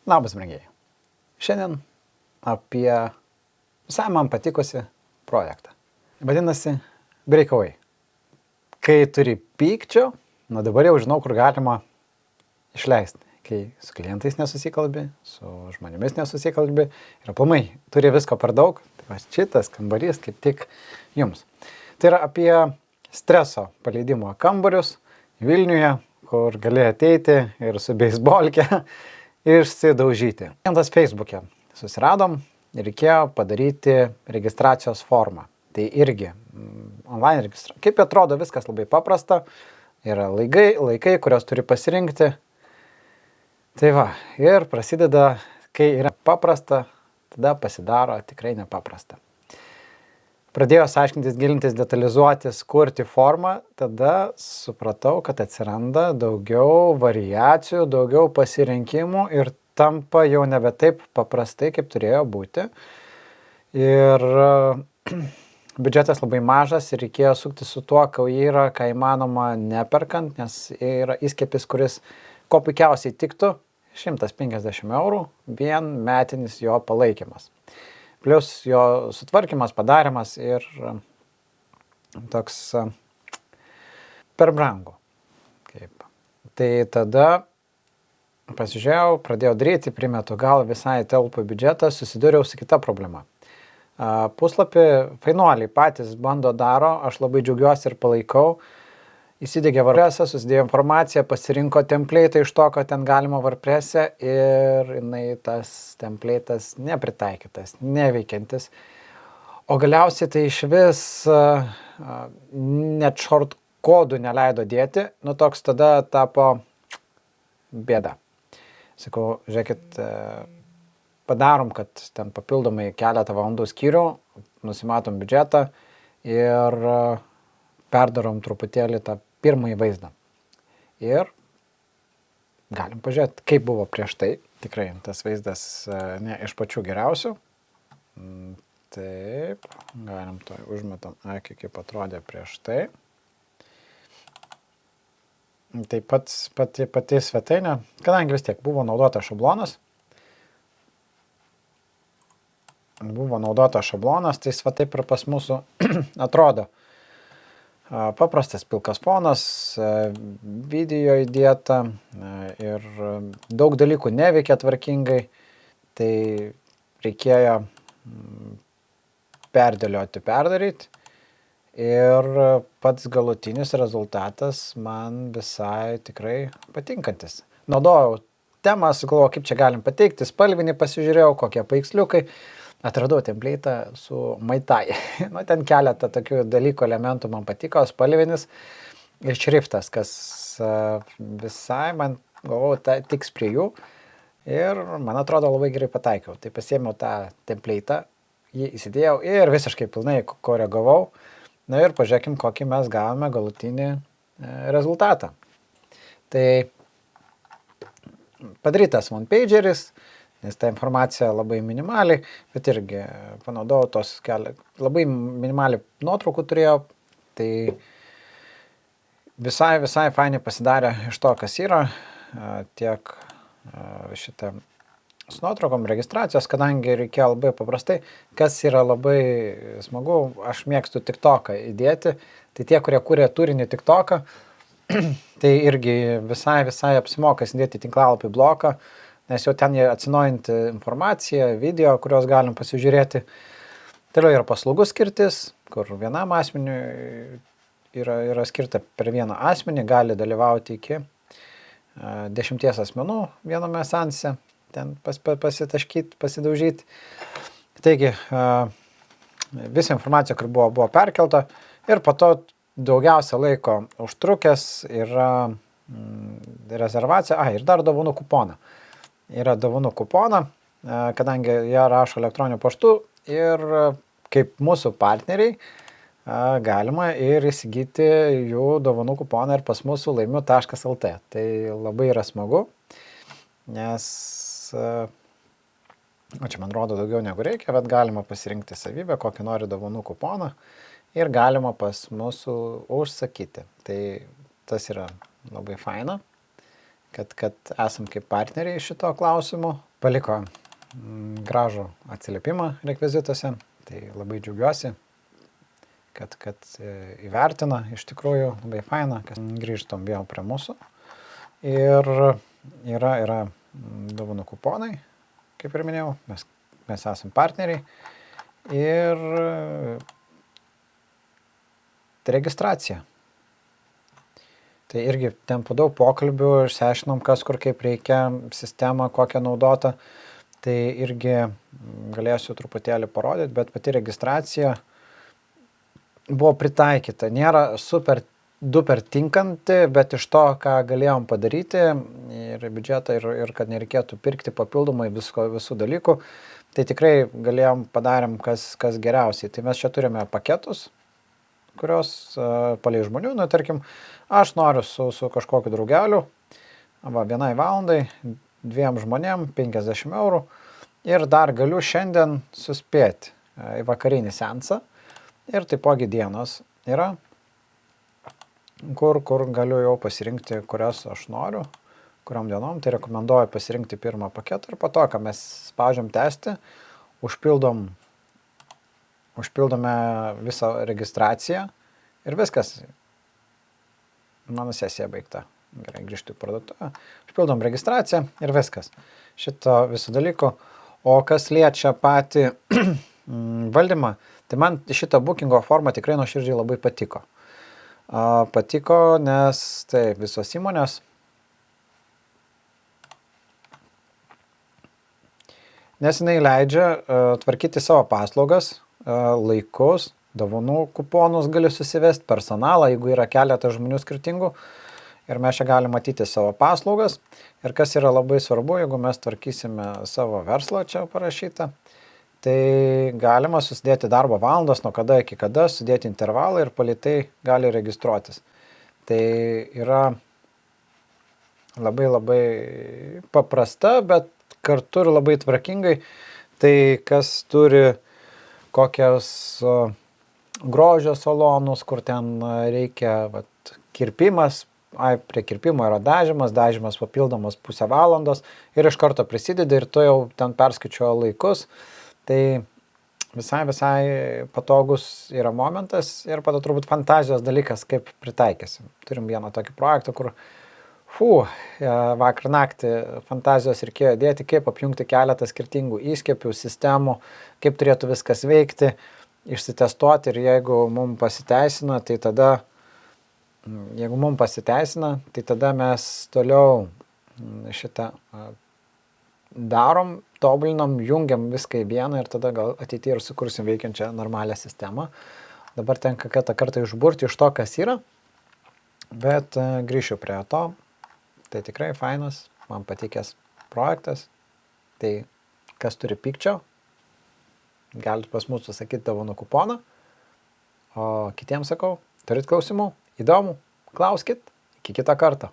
Labas, brangieji. Šiandien apie visai man patikusi projektą. Vadinasi, breakaway. Kai turi pykčio, dabar jau žinau, kur galima išleisti. Kai su klientais nesusikalbi, su žmonėmis nesusikalbi ir aplamai turi visko per daug, tai va šitas kambarys kaip tik jums. Tai yra apie streso paleidimo kambarius Vilniuje, kur gali ateiti ir su beisbolke išsidaužyti. Klientas Facebook'e susiradom ir reikėjo padaryti registracijos formą. Tai irgi online registracija. Kaip atrodo, viskas labai paprasta. Yra laikai, kurios turi pasirinkti. Tai va, ir prasideda, kai yra paprasta, tada pasidaro tikrai nepaprasta. Pradėjau aiškintis, gilintis, detalizuotis, kurti formą, tada supratau, kad atsiranda daugiau variacijų, daugiau pasirinkimų ir tampa jau nebe taip paprastai, kaip turėjo būti. Ir biudžetas labai mažas ir reikėjo sukti su tuo, ką yra, ką įmanoma neperkant, nes yra įskiepis, kuris ko puikiausiai tiktų, 150 eurų, vien metinis jo palaikymas. Plius jo sutvarkymas, padarimas ir toks per brangu. Kaip. Tai tada pasižiūrėjau, pradėjau daryti, primetu gal visai telpa biudžetą, susidūriau su kita problema. Puslapį fainuoliai patys bando daro, aš labai džiaugiuosi ir palaikau. Įsidegė WordPress'ą, susidėjo informaciją, pasirinko template'ą iš to, ko ten galima WordPress'e ir tas template'as nepritaikytas, neveikiantis. O galiausiai tai iš vis net short kodų neleido dėti, toks tada tapo bėda. Sakau, žiūrėkit, padarom, kad ten papildomai keletą valandų skyrių, nusimatom biudžetą ir perdarom truputėlį tą pirmąjį vaizdą. Ir galim pažiūrėti, kaip buvo prieš tai. Tikrai tas vaizdas ne iš pačių geriausių. Taip, galim to užmetam akį, kaip atrodė prieš tai. Taip pat pati svetainė, kadangi vis tiek buvo naudota šablonas. Tai taip ir pas mūsų atrodo. Paprastas pilkas fonas, video įdėta ir daug dalykų neveikia tvarkingai, tai reikėjo perdaryti ir pats galutinis rezultatas man visai tikrai patinkantis. Naudojau temą, sugalvojau, kaip čia galim pateikti, spalvinį pasižiūrėjau, kokie paveiksliukai. Atradau template'ą su Maitai. Ten keletą tokių dalykų elementų man patiko, spalvinis ir šriftas, kas visai man, galvojau, tiks prie jų. Ir man atrodo labai gerai pataikiau. Tai pasiėmiau tą template'ą, jį įsidėjau ir visiškai pilnai koregavau. Ir pažiūrėkim, kokį mes gavome galutinį rezultatą. Tai padarytas one-pageris, nes ta informacija labai minimaliai, bet irgi panaudojau tos labai minimaliai nuotraukų turėjau, tai visai fainai pasidarė iš to, kas yra, tiek šitą su nuotraukom registracijos, kadangi reikėjo labai paprastai, kas yra labai smagu, aš mėgstu TikToką įdėti, tai tie, kurie kūrė turinį TikToką, tai irgi visai apsimoka įdėti tinklalapį bloką, nes jau ten atsinaujinti informaciją, video, kuriuos galim pasižiūrėti. Toliau yra paslaugų skirtis, kur vienam asmeniui yra skirta per vieną asmenį, gali dalyvauti iki 10 asmenų viename seanse, ten pasitaškyti, pasidaužyti. Taigi, visa informacija, kur buvo perkelta ir po to daugiausia laiko užtrukęs yra rezervacija, ir dar dovanų kuponą. Yra dovanų kuponą, kadangi jie rašo elektroniniu paštu ir kaip mūsų partneriai galima ir įsigyti jų dovanų kuponą ir pas mūsų laimiu.lt. Tai labai yra smagu, nes čia man rodo daugiau negu reikia, bet galima pasirinkti savybę, kokį nori dovanų kuponą ir galima pas mūsų užsakyti. Tai tas yra labai faina. Kad esam kaip partneriai šito klausimu, paliko gražų atsiliepimą rekvizituose, tai labai džiaugiuosi, kad įvertina, iš tikrųjų labai faina, kad grįžtam vėl prie mūsų. Ir yra dovanų kuponai, kaip ir minėjau, mes esam partneriai. Ir registracija. Tai irgi ten po daug pokalbių, išsiaiškinom, kas kur kaip reikia, sistemą kokią naudota. Tai irgi galėsiu truputėlį parodyti, bet pati registracija buvo pritaikyta. Nėra duper tinkanti, bet iš to, ką galėjom padaryti ir biudžetą, ir kad nereikėtų pirkti papildomai visų dalykų, tai tikrai padarėm, kas geriausiai. Tai mes čia turime paketus, kurios palei žmonių, tarkim, aš noriu su kažkokiu draugeliu, vienai valandai, 2 žmonėm, 50 eurų ir dar galiu šiandien suspėti į vakarinį seansą ir taipogi dienos yra, kur galiu jau pasirinkti, kurias aš noriu, kuriom dienom, tai rekomenduoju pasirinkti pirmą paketą ir po to, ką mes spaudžiam tęsti, užpildome visą registraciją ir viskas. Mano sesija baigta. Gerai, grįžtu į parduotuvę. Užpildom registraciją ir viskas. Šito visų dalykų. O kas liečia patį valdymą, tai man šitą bookingo formą tikrai nuoširdžiai labai patiko. Patiko, nes tai visos įmonės nes jinai leidžia tvarkyti savo paslaugas, laikus, dovanų kuponus gali susivesti, personalą, jeigu yra keletas žmonių skirtingų. Ir mes čia galime matyti savo paslaugas. Ir kas yra labai svarbu, jeigu mes tvarkysime savo verslą, čia parašyta, tai galima susidėti darbo valandas, nuo kada iki kada, sudėti intervalą ir palei tai gali registruotis. Tai yra labai paprasta, bet kartu ir labai tvarkingai. Tai kas turi kokias grožio salonus, kur ten reikia kirpimas, prie kirpimo yra dažymas papildomas pusę valandos ir iš karto prisidedi ir tu jau ten perskaičiuoja laikus. Tai visai patogus yra momentas ir pada turbūt fantazijos dalykas, kaip pritaikysim. Turim vieną tokį projektą, kur vakar naktį fantazijos reikėjo dėti, kaip apjungti keletą skirtingų įskiepių, sistemų, kaip turėtų viskas veikti, išsitestuoti ir jeigu mums pasiteisina, tai tada mes toliau šitą darom, tobulinam, jungiam viską į vieną ir tada gal ateityje ir sukursim veikiančią normalią sistemą. Dabar tenka kartą išburti iš to, kas yra, bet grįšiu prie to. Tai tikrai fainas, man patikęs projektas. Tai kas turi pykčio, galite pas mus susakyti dovanų kuponą. O kitiems sakau, turit klausimų, įdomu, klauskit, iki kito karto.